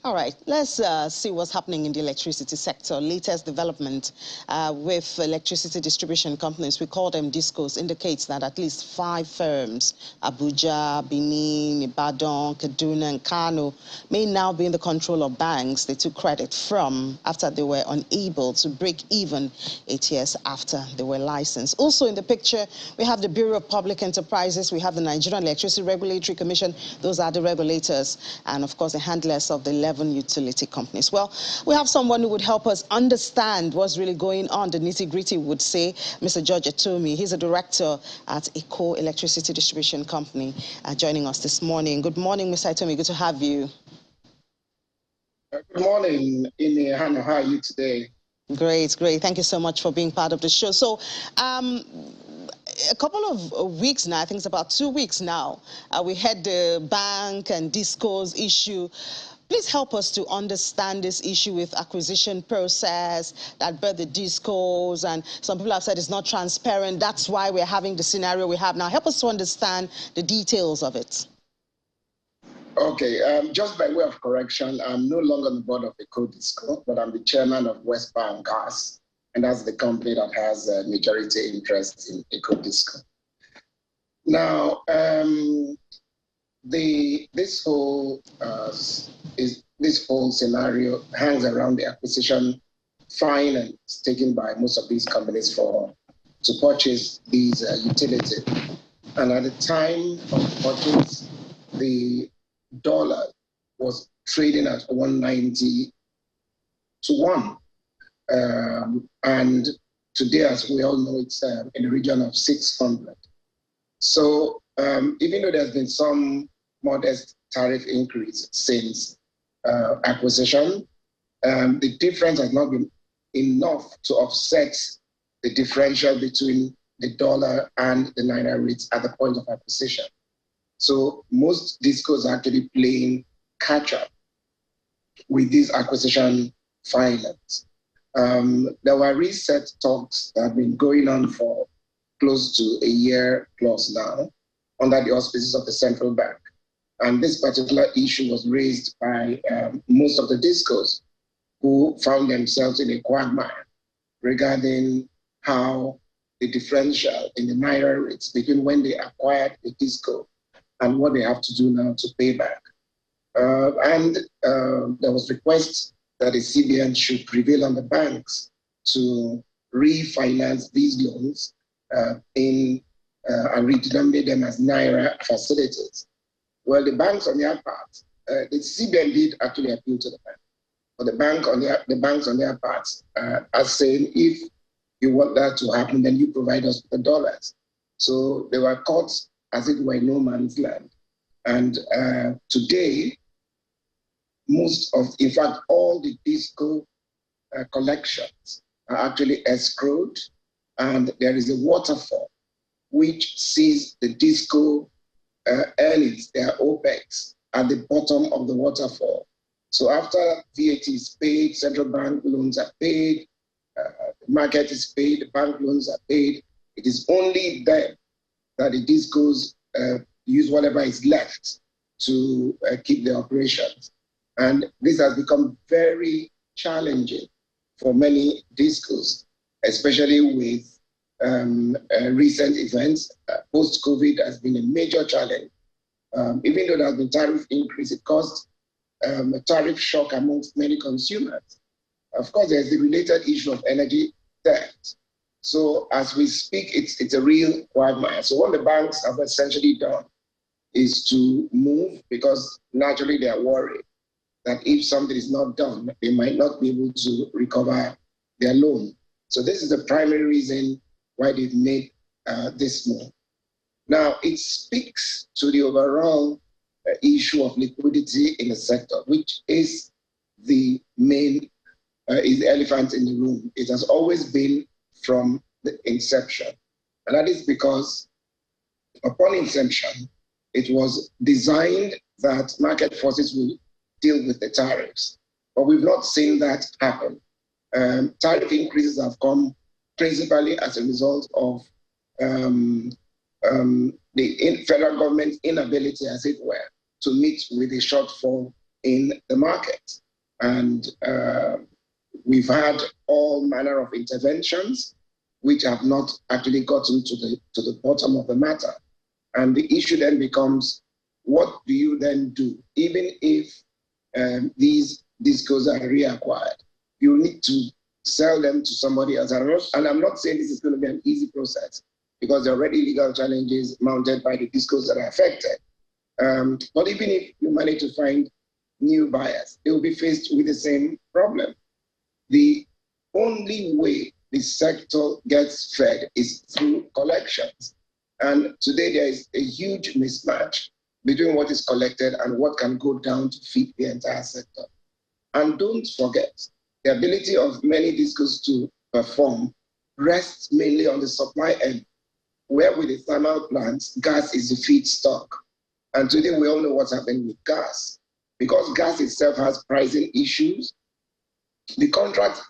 All right, let's see what's happening in the electricity sector. Latest development with electricity distribution companies, we call them DISCOs, indicates that at least 5 firms, Abuja, Benin, Ibadan, Kaduna, and Kano, may now be in the control of banks they took credit from after they were unable to break even 8 years after they were licensed. Also in the picture, we have the Bureau of Public Enterprises, we have the Nigerian Electricity Regulatory Commission, those are the regulators, and of course the handlers of the 11 utility companies. Well, we have someone who would help us understand what's really going on, the nitty-gritty would say, Mr. George Etomi. He's a director at ECO Electricity Distribution Company, joining us this morning. Good morning, Mr. Etomi. Good to have you. Good morning, Ine. Hannah, how are you today? Great, great. Thank you so much for being part of the show. So, a couple of weeks now, I think it's about 2 weeks now, we had the bank and DISCOs issue. Please help us to understand this issue with acquisition process that birthed the DISCOs, and some people have said it's not transparent. That's why we're having the scenario we have now. Help us to understand the details of it. Okay, just by way of correction, I'm no longer on the board of ECO DISCO, but I'm the chairman of West Power and Gas, and that's the company that has a majority interest in ECO DISCO. Now, this whole scenario hangs around the acquisition finance taken by most of these companies to purchase these utilities. And at the time of purchase, the dollar was trading at 190 to 1. And today, as we all know, it's in the region of 600. So even though there's been some modest tariff increase since acquisition, the difference has not been enough to offset the differential between the dollar and the Naira rates at the point of acquisition. So most DISCOs are actually playing catch up with this acquisition finance. There were reset talks that have been going on for close to a year plus now under the auspices of the central bank. And this particular issue was raised by most of the DISCOs who found themselves in a quagmire regarding how the differential in the Naira rates between when they acquired the DISCO and what they have to do now to pay back. And there was request that the CBN should prevail on the banks to refinance these loans and redenominate them as Naira facilities. Well, the banks on their part, the CBN did actually appeal to the bank. But the banks on their part are saying, if you want that to happen, then you provide us with the dollars. So they were caught as it were no man's land. And today, in fact, all the DISCO collections are actually escrowed, and there is a waterfall which sees the DISCO earnings, their OPEX, at the bottom of the waterfall. So after VAT is paid, central bank loans are paid, the market is paid, the bank loans are paid, it is only then that the DISCOs use whatever is left to keep the operations. And this has become very challenging for many DISCOs, especially with recent events. Post-COVID has been a major challenge. Even though there has been tariff increase, it caused a tariff shock amongst many consumers. Of course, there's the related issue of energy debt. So as we speak, it's a real quagmire. So what the banks have essentially done is to move, because naturally they are worried that if something is not done, they might not be able to recover their loan. So this is the primary reason why they've made this move. Now, it speaks to the overall issue of liquidity in the sector, which is the main, is the elephant in the room. It has always been from the inception. And that is because upon inception, it was designed that market forces will deal with the tariffs. But we've not seen that happen. Tariff increases have come principally as a result of the federal government's inability, as it were, to meet with the shortfall in the market. And we've had all manner of interventions which have not actually gotten to the bottom of the matter. And the issue then becomes, what do you then do? Even if these discos are reacquired, you need to sell them to somebody else. And I'm not saying this is going to be an easy process, because there are already legal challenges mounted by the discos that are affected. But even if you manage to find new buyers, they will be faced with the same problem. The only way the sector gets fed is through collections. And today there is a huge mismatch between what is collected and what can go down to feed the entire sector. And don't forget, the ability of many discos to perform rests mainly on the supply end, where with the thermal plants, gas is the feedstock. And today we all know what's happening with gas. Because gas itself has pricing issues, the contract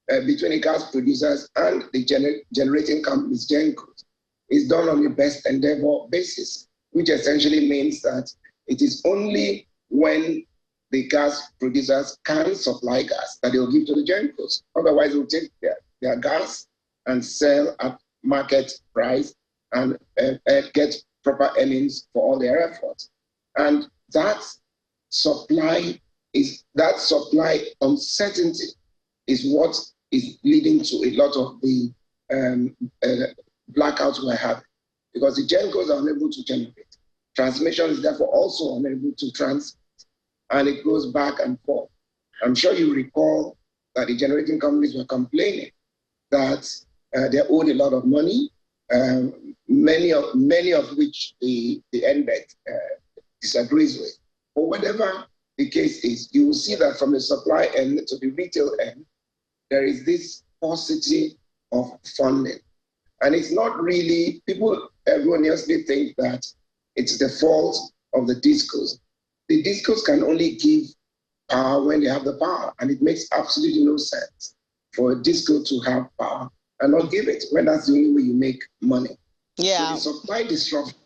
between the gas producers and the generating companies, GenCos, is done on a best endeavor basis, which essentially means that it is only when the gas producers can supply gas that they will give to the GenCos. Otherwise, they will take their gas and sell at market price and get proper earnings for all their efforts. And that supply uncertainty is what is leading to a lot of the blackouts we're having, because the GenCos are unable to generate. Transmission is therefore also unable to transmit, and it goes back and forth. I'm sure you recall that the generating companies were complaining that they owed a lot of money, many of which the NBEC disagrees with. But whatever the case is, you will see that from the supply end to the retail end, there is this paucity of funding. And it's not really, people erroneously think that it's the fault of the discos. The discos can only give power when they have the power, and it makes absolutely no sense for a disco to have power and not give it, when that's the only way you make money. Yeah. So the supply disruption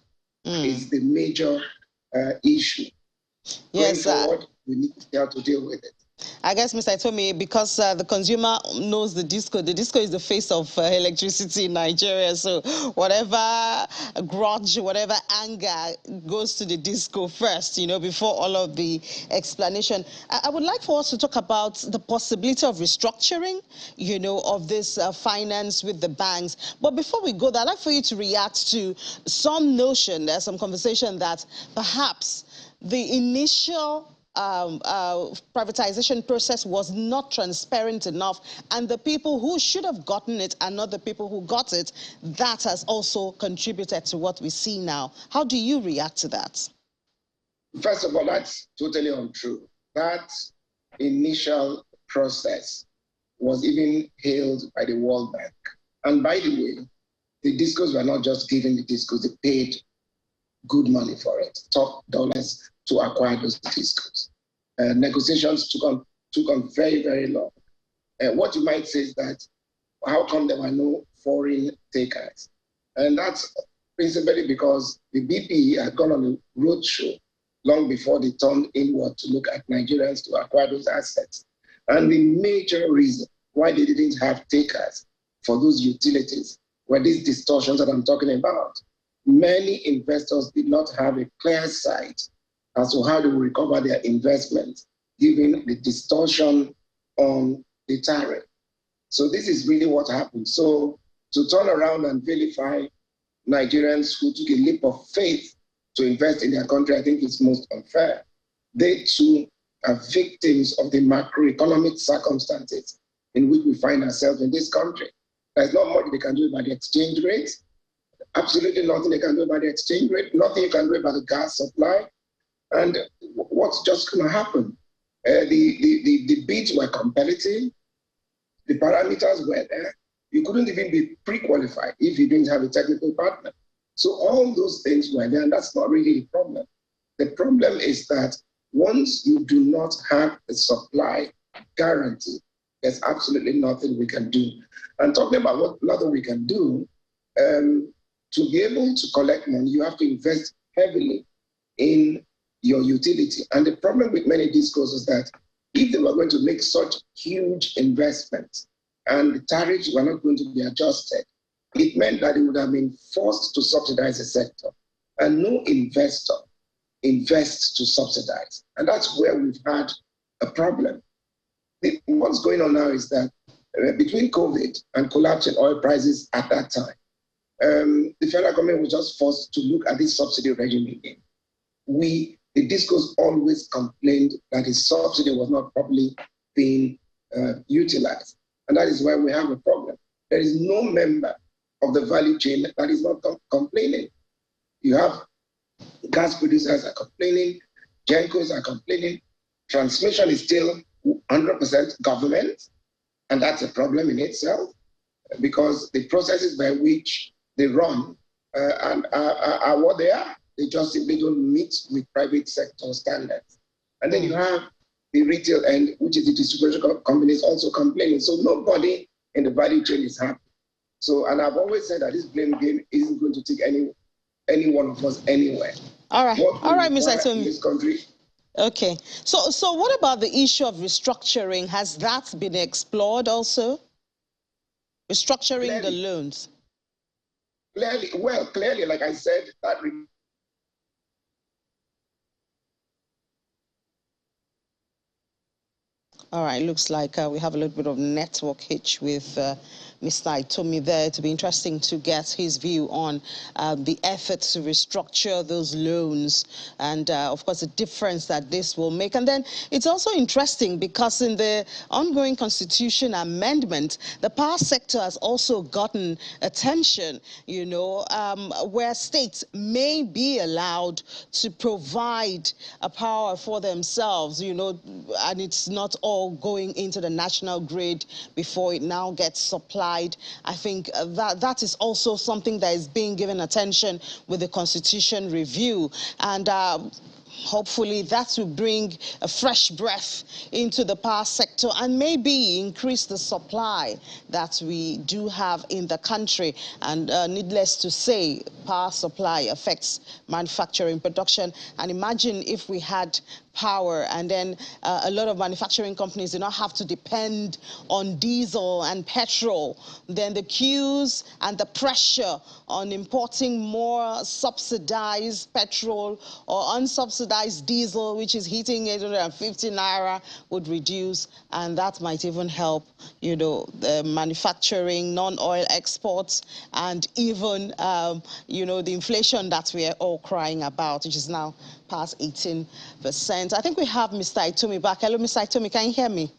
is the major issue. Yes, going forward, we need to be able to deal with it. I guess, Mr. Itomi, because the consumer knows the disco is the face of electricity in Nigeria. So whatever grudge, whatever anger goes to the disco first, before all of the explanation. I would like for us to talk about the possibility of restructuring, of this finance with the banks. But before we go there, I'd like for you to react to some notion, there's some conversation that perhaps the initial privatization process was not transparent enough, and the people who should have gotten it are not the people who got it. That has also contributed to what we see now. How do you react to that? First of all, that's totally untrue. That initial process was even hailed by the World Bank. And by the way, the discos were not just given the discos, they paid good money for it, top dollars to acquire those discos. Negotiations took on very, very long. What you might say is that, how come there were no foreign takers? And that's principally because the BPE had gone on a roadshow long before they turned inward to look at Nigerians to acquire those assets. And the major reason why they didn't have takers for those utilities were these distortions that I'm talking about. Many investors did not have a clear sight as to how they will recover their investments, given the distortion on the tariff. So this is really what happened. So to turn around and vilify Nigerians who took a leap of faith to invest in their country, I think is most unfair. They too are victims of the macroeconomic circumstances in which we find ourselves in this country. There's not much they can do about the exchange rate. Absolutely nothing they can do about the exchange rate. Nothing you can do about the gas supply. And what's just going to happen? The bids were competitive. The parameters were there. You couldn't even be pre-qualified if you didn't have a technical partner. So all those things were there, and that's not really the problem. The problem is that once you do not have a supply guarantee, there's absolutely nothing we can do. And talking about what nothing we can do, to be able to collect money, you have to invest heavily in your utility. And the problem with many discos is that if they were going to make such huge investments and the tariffs were not going to be adjusted, it meant that they would have been forced to subsidize the sector. And no investor invests to subsidize. And that's where we've had a problem. What's going on now is that between COVID and collapsing oil prices at that time, the federal government was just forced to look at this subsidy regime again. The discos always complained that the subsidy was not properly being utilized. And that is why we have a problem. There is no member of the value chain that is not complaining. You have gas producers are complaining, GenCos are complaining, transmission is still 100% government, and that's a problem in itself because the processes by which they run are what they are. They just simply don't meet with private sector standards. And then you have the retail end, which is the distribution companies also complaining. So nobody in the value chain is happy. So, and I've always said that this blame game isn't going to take any one of us anywhere. All right, Mr. Itomi. In this country. Okay, so what about the issue of restructuring? Has that been explored also? Restructuring the loans? Clearly, like I said, that. All right, looks like we have a little bit of network hitch with Mr. Itomi there. To be interesting to get his view on the efforts to restructure those loans and, of course, the difference that this will make. And then it's also interesting because in the ongoing constitution amendment, the power sector has also gotten attention, you know, where states may be allowed to provide a power for themselves, you know, and it's not all going into the national grid before it now gets supplied. I think that is also something that is being given attention with the constitution review. And hopefully that will bring a fresh breath into the power sector and maybe increase the supply that we do have in the country. And needless to say, power supply affects manufacturing production. And imagine if we had power and then a lot of manufacturing companies do not have to depend on diesel and petrol, then the queues and the pressure on importing more subsidized petrol or unsubsidized diesel, which is hitting 850 naira, would reduce, and that might even help, you know, the manufacturing, non-oil exports, and even, you know, the inflation that we are all crying about, which is now past 18%. I think we have Mr. Itomi back. Hello, Mr. Itomi, can you hear me?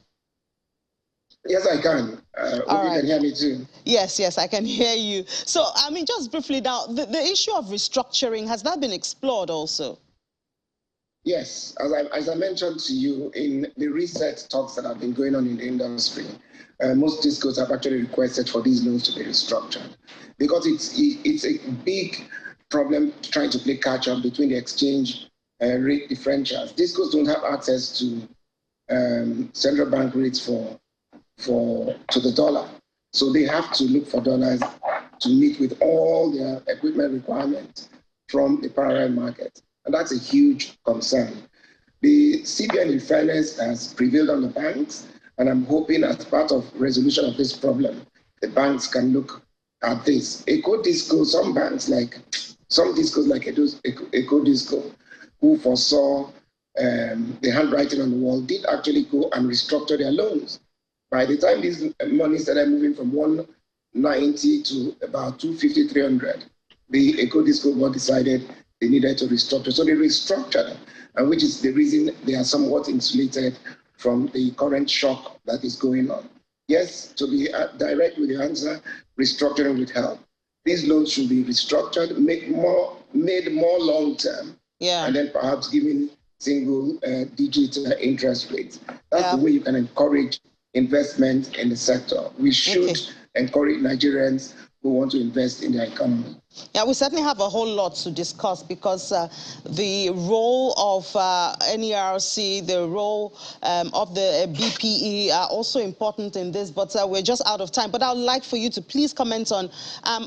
Yes, I can. Hope you can hear me too. Yes, I can hear you. So, I mean, just briefly now, the issue of restructuring, has that been explored also? Yes, as I mentioned to you, in the reset talks that have been going on in the industry, most discos have actually requested for these loans to be restructured because it's a big problem trying to play catch up between the exchange rate differentials. Discos don't have access to central bank rates to the dollar. So they have to look for dollars to meet with all their equipment requirements from the parallel market. And that's a huge concern. The CBN, in fairness, has prevailed on the banks, and I'm hoping as part of resolution of this problem, the banks can look at this. Some discos like EcoDisco, who foresaw the handwriting on the wall, did actually go and restructure their loans. By the time these money started moving from 190 to about 250, 300, the EcoDisco board decided they needed to restructure. So they restructured, and which is the reason they are somewhat insulated from the current shock that is going on. Yes, to be direct with the answer, restructuring would help. These loans should be restructured, made more long-term, and then perhaps giving single-digit interest rates. That's the way you can encourage investment in the sector. We should encourage Nigerians who want to invest in their economy. Yeah, we certainly have a whole lot to discuss because the role of NERC, the role of the BPE are also important in this, but we're just out of time. But I would like for you to please comment on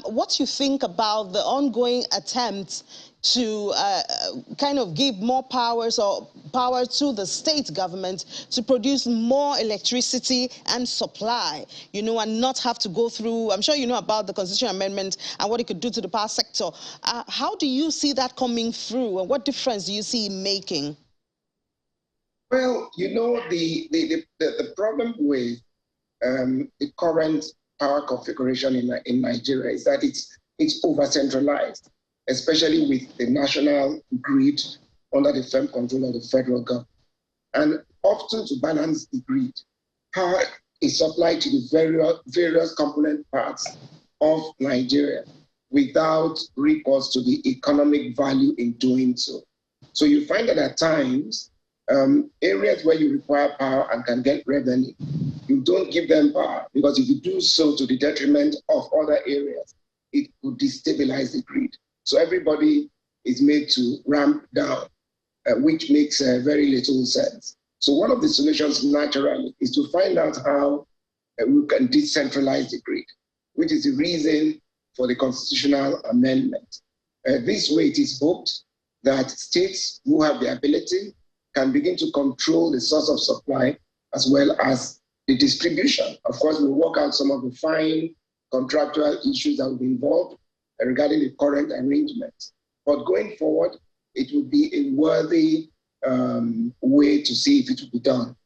what you think about the ongoing attempts to kind of give more power to the state government to produce more electricity and supply, you know, and not have to go through, I'm sure you know about the Constitution Amendment and what it could do to the power sector. How do you see that coming through, and what difference do you see it making? Well, you know, the problem with the current power configuration in Nigeria is that it's over-centralized, especially with the national grid under the firm control of the federal government. And often to balance the grid, power is supplied to the various component parts of Nigeria without recourse to the economic value in doing so. So you find that at times, areas where you require power and can get revenue, you don't give them power, because if you do so to the detriment of other areas, it could destabilize the grid. So everybody is made to ramp down, which makes very little sense. So one of the solutions naturally is to find out how we can decentralize the grid, which is the reason for the constitutional amendment. This way it is hoped that states who have the ability can begin to control the source of supply as well as the distribution. Of course, we'll work out some of the fine contractual issues that will be involved regarding the current arrangements. But going forward, it will be a worthy way to see if it will be done.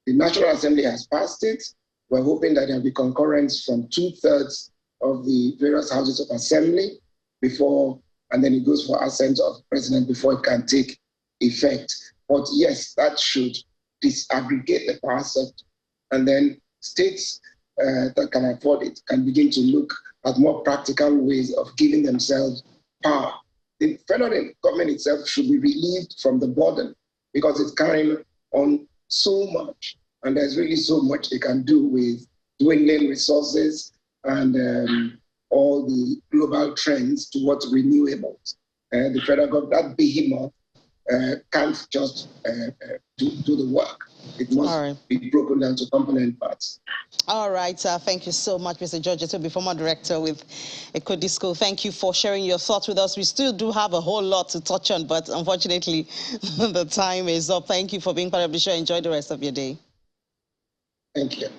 The National Assembly has passed it. We're hoping that there will be concurrence from 2/3 of the various houses of assembly before, and then it goes for assent of the president before it can take effect. But yes, that should disaggregate the power sector, and then states that can afford it can begin to look at more practical ways of giving themselves power. The federal government itself should be relieved from the burden, because it's carrying on so much, and there's really so much they can do with dwindling resources and all the global trends towards renewables. The federal government, that behemoth, can't just do the work. It must be broken down to component parts. All right. Thank you so much, Mr. George Etobi, former director with EcoDisco. Thank you for sharing your thoughts with us. We still do have a whole lot to touch on, but unfortunately, the time is up. Thank you for being part of the show. Enjoy the rest of your day. Thank you.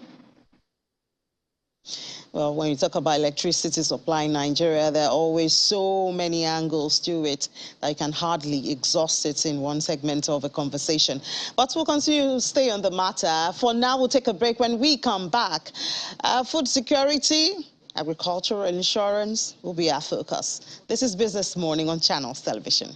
Well, when you talk about electricity supply in Nigeria, there are always so many angles to it that you can hardly exhaust it in one segment of a conversation. But we'll continue to stay on the matter. For now, we'll take a break. When we come back, food security, agricultural insurance will be our focus. This is Business Morning on Channels Television.